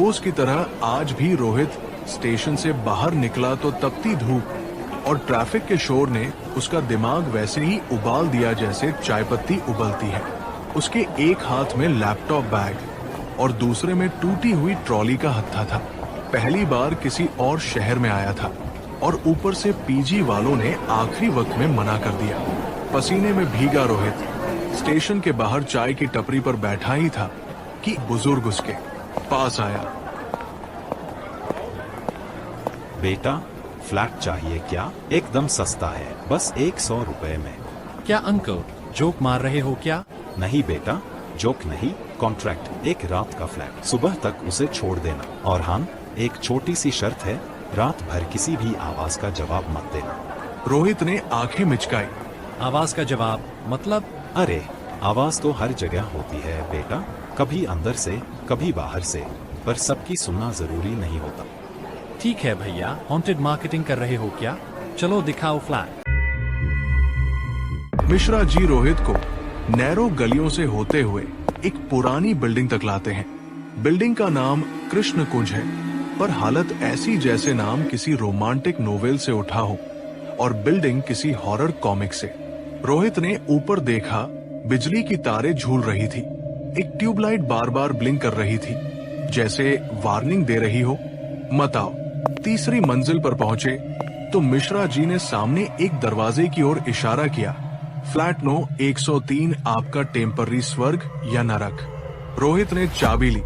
रोज की तरह आज भी रोहित स्टेशन से बाहर निकला तो तपती धूप और ट्रैफिक के शोर ने उसका दिमाग वैसे ही उबाल दिया जैसे चाय पत्ती उबलती है। उसके एक हाथ में लैपटॉप बैग और दूसरे में टूटी हुई ट्रॉली का हत्था था। पहली बार किसी और शहर में आया था और ऊपर से पीजी वालों ने आखिरी वक्त में मना कर दिया। पसीने में भीगा रोहित स्टेशन के बाहर चाय की टपरी पर बैठा ही था कि बुजुर्ग उसके पास आया। बेटा, फ्लैट चाहिए क्या? एकदम सस्ता है, बस 100 रुपए में। क्या अंकल जोक मार रहे हो क्या? नहीं बेटा, जोक नहीं, कॉन्ट्रैक्ट। एक रात का फ्लैट, सुबह तक उसे छोड़ देना। और हाँ, एक छोटी सी शर्त है, रात भर किसी भी आवाज का जवाब मत देना। रोहित ने आंखें मिचकाई। आवाज का जवाब मतलब? अरे, आवाज तो हर जगह होती है बेटा, कभी अंदर से कभी बाहर से, पर सबकी सुनना जरूरी नहीं होता। ठीक है भैया, हॉन्टेड मार्केटिंग कर रहे हो क्या? चलो दिखाओ फ्लैट। मिश्रा जी रोहित को नैरो गलियों से होते हुए एक पुरानी बिल्डिंग तक लाते हैं। बिल्डिंग का नाम कृष्ण कुंज है, पर हालत ऐसी जैसे नाम किसी रोमांटिक नोवेल से उठा हो और बिल्डिंग किसी हॉरर कॉमिक से। रोहित ने ऊपर देखा, बिजली की तारें झूल रही थी। एक ट्यूबलाइट बार बार ब्लिंक कर रही थी, जैसे वार्निंग दे रही हो, मत आओ। तीसरी मंजिल पर पहुंचे तो मिश्रा जी ने सामने एक दरवाजे की ओर इशारा किया। फ्लैट नो 103 आपका टेम्पररी स्वर्ग या नरक। रोहित ने चाबी ली,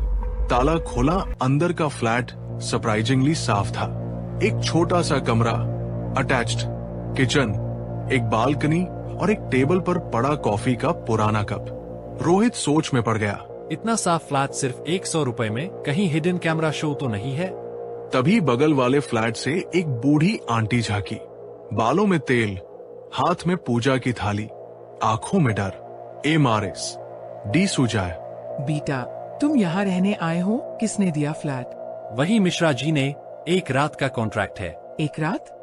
ताला खोला। अंदर का फ्लैट सरप्राइजिंगली साफ था। एक छोटा सा कमरा, अटैच्ड किचन, एक बालकनी और एक टेबल पर पड़ा कॉफी का पुराना कप। रोहित सोच में पड़ गया। इतना साफ फ्लैट सिर्फ 100 रुपए में, कहीं हिडन कैमरा शो तो नहीं है? तभी बगल वाले फ्लैट से एक बूढ़ी आंटी झांकी, बालों में तेल, हाथ में पूजा की थाली, आंखों में डर। MRS D Sujoy. बेटा, तुम यहाँ रहने आए हो? किसने दिया फ्लैट? वही मिश्रा जी ने, एक रात का कॉन्ट्रैक्ट है। एक रात?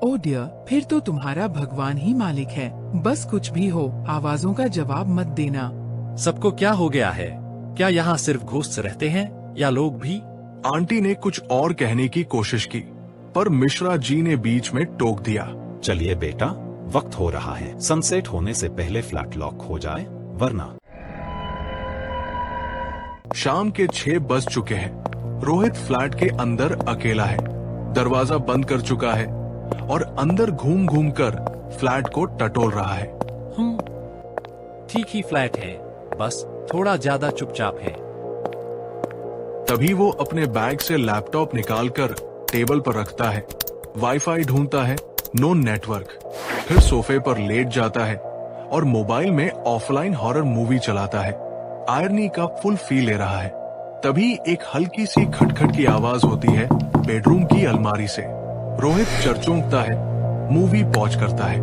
ओ डियर, फिर तो तुम्हारा भगवान ही मालिक है। बस कुछ भी हो, आवाजों का जवाब मत देना। सबको क्या हो गया है? क्या यहाँ सिर्फ घोस्ट रहते हैं या लोग भी? आंटी ने कुछ और कहने की कोशिश की, पर मिश्रा जी ने बीच में टोक दिया। चलिए बेटा, वक्त हो रहा है। सनसेट होने से पहले फ्लैट लॉक हो जाए, वरना। शाम के 6 बज चुके हैं। रोहित फ्लैट के अंदर अकेला है, दरवाजा बंद कर चुका है और अंदर घूम घूम कर फ्लैट को टटोल रहा है। ठीक ही फ्लैट है, बस थोड़ा ज्यादा चुपचाप है। तभी वो अपने बैग से लैपटॉप निकालकर टेबल पर रखता है, वाईफाई ढूंढता है, नो नेटवर्क। फिर सोफे पर लेट जाता है और मोबाइल में ऑफलाइन हॉरर मूवी चलाता है। आयरनी का फुल फील ले रहा है। तभी एक हल्की सी खटखट की आवाज होती है बेडरूम की अलमारी से। रोहित चरचोंकता है, मूवी पॉज करता है।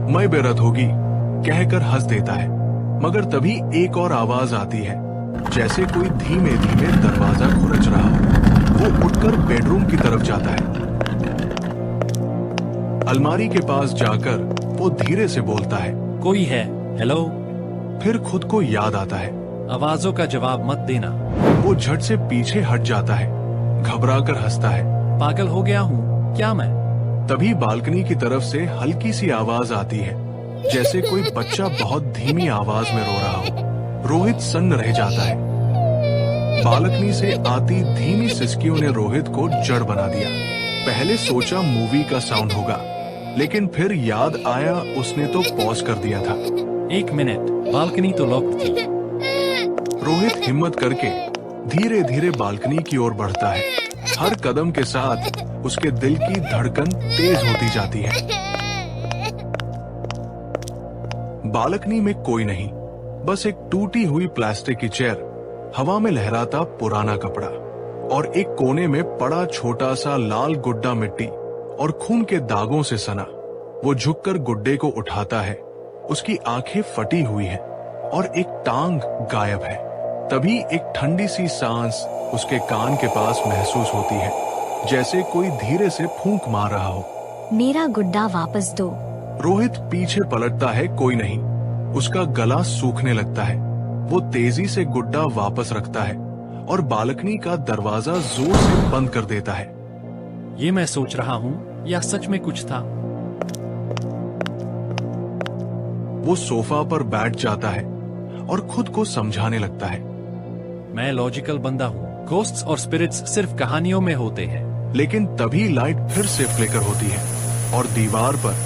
मैं बेरत होगी कहकर हंस देता है, मगर तभी एक और आवाज आती है, जैसे कोई धीमे धीमे दरवाजा खुरच रहा हो। वो उठकर बेडरूम की तरफ जाता है। अलमारी के पास जाकर वो धीरे से बोलता है, कोई है? हेलो? फिर खुद को याद आता है, आवाजों का जवाब मत देना। वो झट से पीछे हट जाता है, घबराकर हंसता है। पागल हो गया हूँ क्या मैं? तभी बालकनी की तरफ से हल्की सी आवाज आती है, जैसे कोई बच्चा बहुत धीमी आवाज में रो रहा हो। रोहित सन्न रह जाता है। बालकनी से आती धीमी सिसकियों ने रोहित को जड़ बना दिया। पहले सोचा मूवी का साउंड होगा, लेकिन फिर याद आया उसने तो पॉज कर दिया था। 1 मिनट, बालकनी तो लॉक थी। रोहित हिम्मत करके धीरे धीरे बालकनी की ओर बढ़ता है। हर कदम के साथ उसके दिल की धड़कन तेज होती जाती है। बालकनी में कोई नहीं, बस एक टूटी हुई प्लास्टिक की चेयर, हवा में लहराता पुराना कपड़ा और एक कोने में पड़ा छोटा सा लाल गुड्डा मिट्टी और खून के दागों से सना। वो झुककर गुड्डे को उठाता है। उसकी आंखें फटी हुई हैं और एक टांग गायब है। तभी एक ठंडी सी सांस उसके कान के पास महसूस होती है, जैसे कोई धीरे से फूंक मार रहा हो। मेरा गुड्डा वापस दो। रोहित पीछे पलटता है, कोई नहीं। उसका गला सूखने लगता है। वो तेजी से गुड्डा वापस रखता है और बालकनी का दरवाजा जोर से बंद कर देता है। ये मैं सोच रहा हूँ या सच में कुछ था। वो सोफा पर बैठ जाता है और खुद को समझाने लगता है। मैं लॉजिकल बंदा हूँ। घोस्ट्स और स्पिरिट्स सिर्फ कहानियों में होते हैं। लेकिन तभी लाइट फिर से फ्लिकर होती है और दीवार पर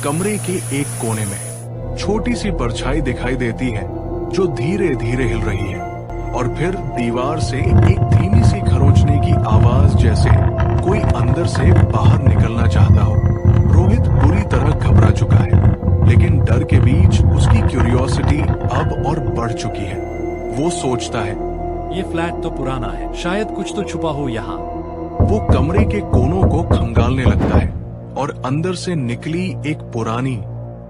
कमरे के एक कोने में छोटी सी परछाई दिखाई देती है जो धीरे धीरे हिल रही है। और फिर दीवार से एक धीमी सी खरोंचने की आवाज, जैसे कोई अंदर से बाहर निकलना चाहता हो। रोहित बुरी तरह घबरा चुका है, लेकिन डर के बीच उसकी क्यूरियोसिटी अब और बढ़ चुकी है। वो सोचता है, ये फ्लैट तो पुराना है, शायद कुछ तो छुपा हो यहाँ। वो कमरे के कोनों को खंगालने लगता है और अंदर से निकली एक पुरानी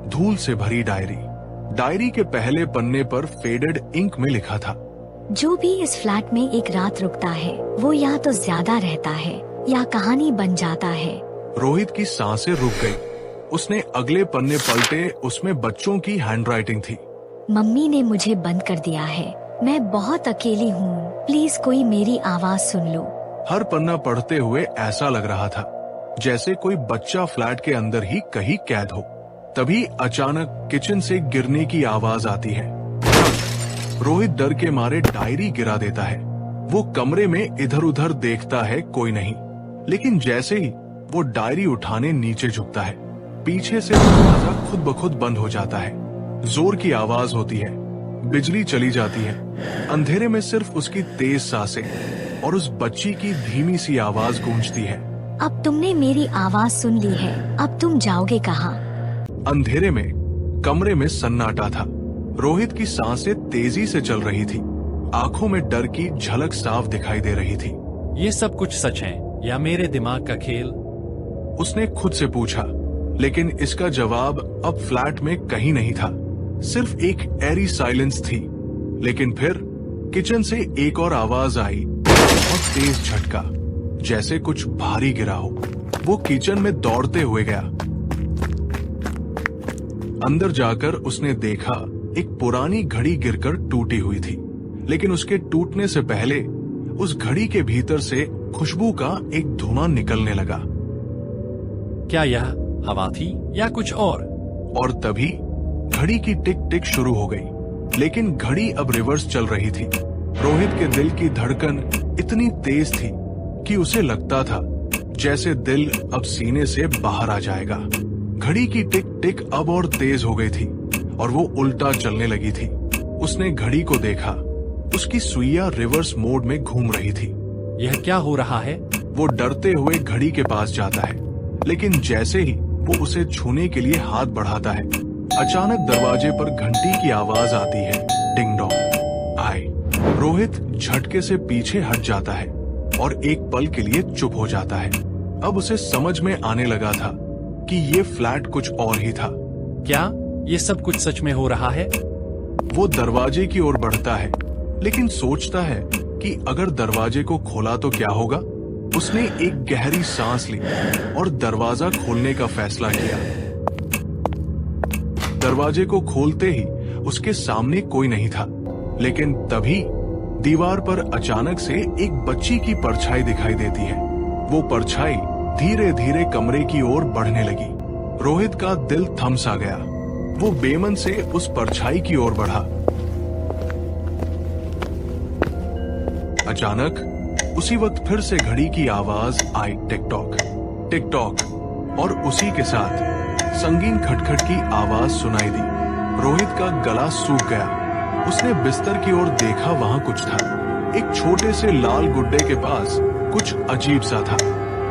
धूल से भरी डायरी के पहले पन्ने पर फेडेड इंक में लिखा था, जो भी इस फ्लैट में एक रात रुकता है वो या तो ज्यादा रहता है या कहानी बन जाता है। रोहित की सांसें रुक गई। उसने अगले पन्ने पलटे, उसमें बच्चों की हैंडराइटिंग थी। मम्मी ने मुझे बंद कर दिया है, मैं बहुत अकेली हूँ, प्लीज कोई मेरी आवाज सुन लो। हर पन्ना पढ़ते हुए ऐसा लग रहा था जैसे कोई बच्चा फ्लैट के अंदर ही कहीं कैद हो। तभी अचानक किचन से गिरने की आवाज आती है। रोहित डर के मारे डायरी गिरा देता है। वो कमरे में इधर उधर देखता है, कोई नहीं। लेकिन जैसे ही वो डायरी उठाने नीचे झुकता है, पीछे से दरवाजा खुद ब खुद बंद हो जाता है। जोर की आवाज होती है, बिजली चली जाती है। अंधेरे में सिर्फ उसकी तेज सांसें और उस बच्ची की धीमी सी आवाज गूंजती है। अब तुमने मेरी आवाज सुन ली है, अब तुम जाओगे कहाँ? अंधेरे में कमरे में सन्नाटा था। रोहित की सांसें तेजी से चल रही थी, आंखों में डर की झलक साफ दिखाई दे रही थी। ये सब कुछ सच है या मेरे दिमाग का खेल? उसने खुद से पूछा, लेकिन इसका जवाब अब फ्लैट में कहीं नहीं था। सिर्फ एक एरी साइलेंस थी। लेकिन फिर किचन से एक और आवाज आई और तेज झटका, जैसे कुछ भारी गिरा हो। वो किचन में दौड़ते हुए गया। अंदर जाकर उसने देखा एक पुरानी घड़ी गिरकर टूटी हुई थी, लेकिन उसके टूटने से पहले उस घड़ी के भीतर से खुशबू का एक धुआं निकलने लगा। क्या यह हवा थी या कुछ और तभी घड़ी की टिक टिक शुरू हो गई, लेकिन घड़ी अब रिवर्स चल रही थी। रोहित के दिल की धड़कन इतनी तेज थी कि उसे लगता था जैसे दिल अब सीने से बाहर आ जाएगा। घड़ी की टिक टिक अब और तेज हो गई थी और वो उल्टा चलने लगी थी। उसने घड़ी को देखा, उसकी सुइयां रिवर्स मोड में घूम रही थी। यह क्या हो रहा है? वो डरते हुए घड़ी के पास जाता है, लेकिन जैसे ही वो उसे छूने के लिए हाथ बढ़ाता है, अचानक दरवाजे पर घंटी की आवाज आती है, डिंग डोंग। आए। रोहित झटके से पीछे हट जाता है और एक पल के लिए चुप हो जाता है। अब उसे समझ में आने लगा था कि ये फ्लैट कुछ और ही था। क्या ये सब कुछ सच में हो रहा है? वो दरवाजे की ओर बढ़ता है, लेकिन सोचता है कि अगर दरवाजे को खोला तो क्या होगा। उसने एक गहरी सांस ली और दरवाजा खोलने का फैसला किया। दरवाजे को खोलते ही उसके सामने कोई नहीं था, लेकिन तभी दीवार पर अचानक से एक बच्ची की परछाई दिखाई देती है। वो परछाई धीरे धीरे कमरे की ओर बढ़ने लगी। रोहित का दिल थम सा गया। वो बेमन से उस परछाई की ओर बढ़ा। अचानक उसी वक्त फिर से घड़ी की आवाज आई, टिक टॉक, और उसी के साथ संगीन खटखट की आवाज सुनाई दी। रोहित का गला सूख गया। उसने बिस्तर की ओर देखा, वहां कुछ था। एक छोटे से लाल गुड्डे के पास कुछ अजीब सा था,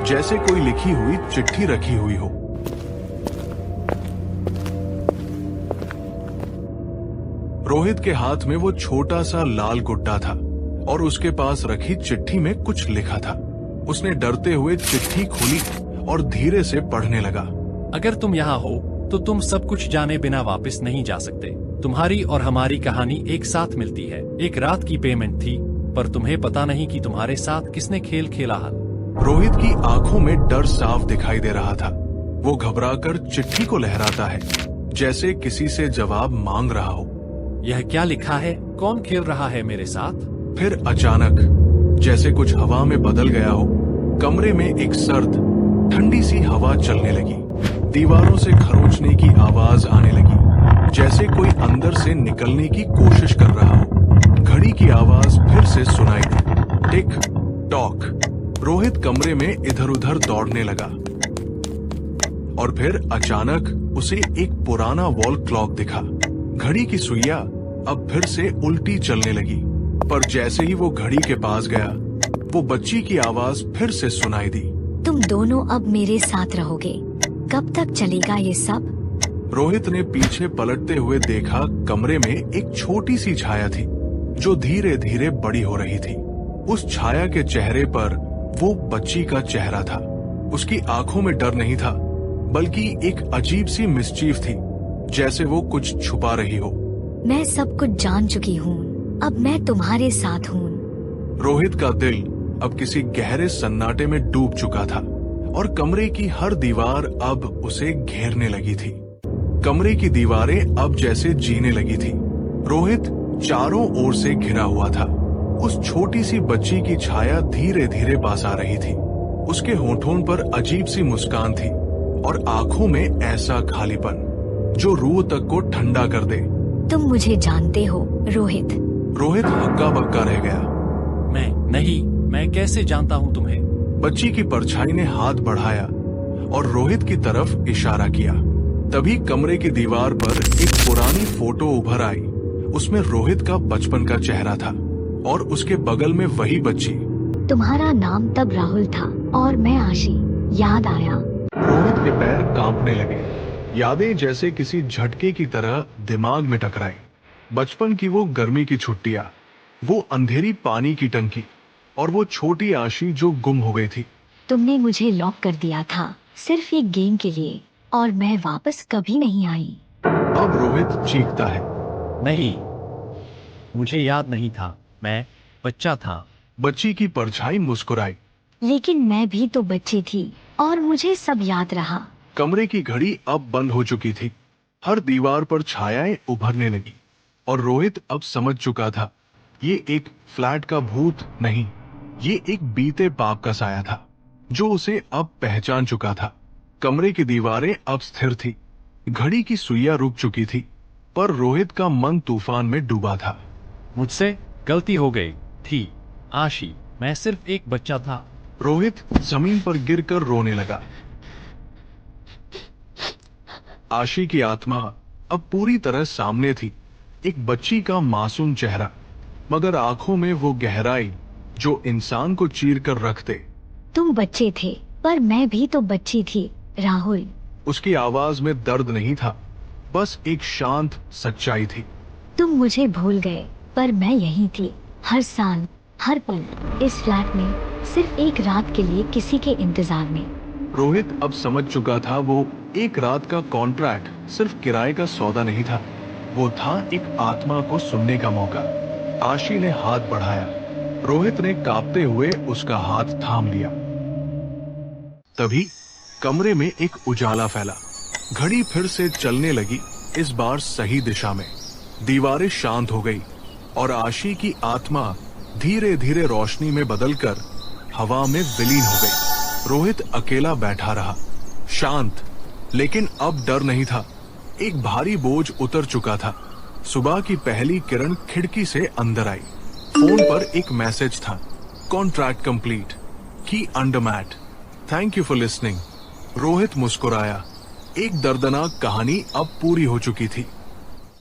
जैसे कोई लिखी हुई चिट्ठी रखी हुई हो। रोहित के हाथ में वो छोटा सा लाल गुड्डा था और उसके पास रखी चिट्ठी में कुछ लिखा था। उसने डरते हुए चिट्ठी खोली और धीरे से पढ़ने लगा। अगर तुम यहाँ हो तो तुम सब कुछ जाने बिना वापस नहीं जा सकते। तुम्हारी और हमारी कहानी एक साथ मिलती है। एक रात की पेमेंट थी, पर तुम्हें पता नहीं कि तुम्हारे साथ किसने खेल खेला है। रोहित की आंखों में डर साफ दिखाई दे रहा था। वो घबराकर चिट्ठी को लहराता है, जैसे किसी से जवाब मांग रहा हो। यह क्या लिखा है? कौन खेल रहा है मेरे साथ? फिर अचानक जैसे कुछ हवा में बदल गया हो। कमरे में एक सर्द ठंडी सी हवा चलने लगी। दीवारों से खरोंचने की आवाज आने लगी, जैसे कोई अंदर से निकलने की कोशिश कर रहा हो। घड़ी की आवाज फिर से सुनाई दी, टिक टॉक। रोहित कमरे में इधर उधर दौड़ने लगा और फिर अचानक उसे एक पुराना वॉल क्लॉक दिखा। घड़ी की सुइयां अब फिर से उल्टी चलने लगी, पर जैसे ही वो घड़ी के पास गया, वो बच्ची की आवाज फिर से सुनाई दी। तुम दोनों अब मेरे साथ रहोगे। कब तक चलेगा ये सब? रोहित ने पीछे पलटते हुए देखा, कमरे में एक छोटी सी छाया थी जो धीरे धीरे बड़ी हो रही थी। उस छाया के चेहरे पर वो बच्ची का चेहरा था। उसकी आंखों में डर नहीं था, बल्कि एक अजीब सी मिस्चीफ थी, जैसे वो कुछ छुपा रही हो। मैं सब कुछ जान चुकी हूँ, अब मैं तुम्हारे साथ हूँ। रोहित का दिल अब किसी गहरे सन्नाटे में डूब चुका था और कमरे की हर दीवार अब उसे घेरने लगी थी। कमरे की दीवारें अब जैसे जीने लगी थी। रोहित चारों ओर से घिरा हुआ था। उस छोटी सी बच्ची की छाया धीरे धीरे पास आ रही थी। उसके होठों पर अजीब सी मुस्कान थी और आंखों में ऐसा खालीपन जो रूह तक को ठंडा कर दे। तुम मुझे जानते हो रोहित? रोहित हक्का बक्का रह गया। मैं कैसे जानता हूँ तुम्हें? बच्ची की परछाई ने हाथ बढ़ाया और रोहित की तरफ इशारा किया। तभी कमरे की दीवार पर एक पुरानी फोटो उभर आई। उसमें रोहित का बचपन का चेहरा था और उसके बगल में वही बच्ची। तुम्हारा नाम तब राहुल था और मैं आशी। याद आया? रोहित के पैर कांपने लगे। यादें जैसे किसी झटके की तरह दिमाग में टकराई। बचपन की वो गर्मी की छुट्टियां, वो अंधेरी पानी की टंकी और वो छोटी आशी जो गुम हो गई थी। तुमने मुझे लॉक कर दिया था सिर्फ एक गेम के लिए, और मैं वापस कभी नहीं आई। अब रोहित चीखता है। नहीं, मुझे याद नहीं था, मैं बच्चा था। बच्ची की परछाई मुस्कुराई। लेकिन मैं भी तो बच्ची थी और मुझे सब याद रहा। कमरे की घड़ी अब बंद हो चुकी थी। हर दीवार पर छायाएं उभरने लगी और रोहित अब समझ चुका था, ये एक फ्लैट का भूत नहीं, ये एक बीते पाप का साया था जो उसे अब पहचान चुका था। कमरे की दीवारें अब स्थिर थी। घड़ी की सुइयां रुक चुकी थी, पर रोहित का मन तूफान में डूबा था। मुझसे गलती हो गई थी आशी, मैं सिर्फ एक बच्चा था। रोहित जमीन पर गिरकर रोने लगा। आशी की आत्मा अब पूरी तरह सामने थी। एक बच्ची का मासूम चेहरा, मगर आंखों में वो गहराई जो इंसान को चीर कर रख दे। तुम बच्चे थे, पर मैं भी तो बच्ची थी राहुल। उसकी आवाज में दर्द नहीं था, बस एक शांत सच्चाई थी। तुम मुझे भूल गए, पर मैं यहीं थी, हर साल, हर पल, इस फ्लैट में, सिर्फ एक रात के लिए किसी के इंतजार में। रोहित अब समझ चुका था, वो एक रात का कॉन्ट्रैक्ट सिर्फ किराए का सौदा नहीं था, वो था एक आत्मा को सुनने का मौका। आशी ने हाथ बढ़ाया। रोहित ने कांपते हुए उसका हाथ थाम लिया। तभी कमरे में एक उजाला फैला। घड़ी फिर से चलने लगी, इस बार सही दिशा में। दीवारें शांत हो गई और आशी की आत्मा धीरे धीरे रोशनी में बदलकर हवा में विलीन हो गई। रोहित अकेला बैठा रहा, शांत, लेकिन अब डर नहीं था। एक भारी बोझ उतर चुका था। सुबह की पहली किरण खिड़की से अंदर आई। फोन पर एक मैसेज था, contract complete, key under mat, thank you for listening. Rohit मुस्कुराया। एक दर्दनाक कहानी अब पूरी हो चुकी थी।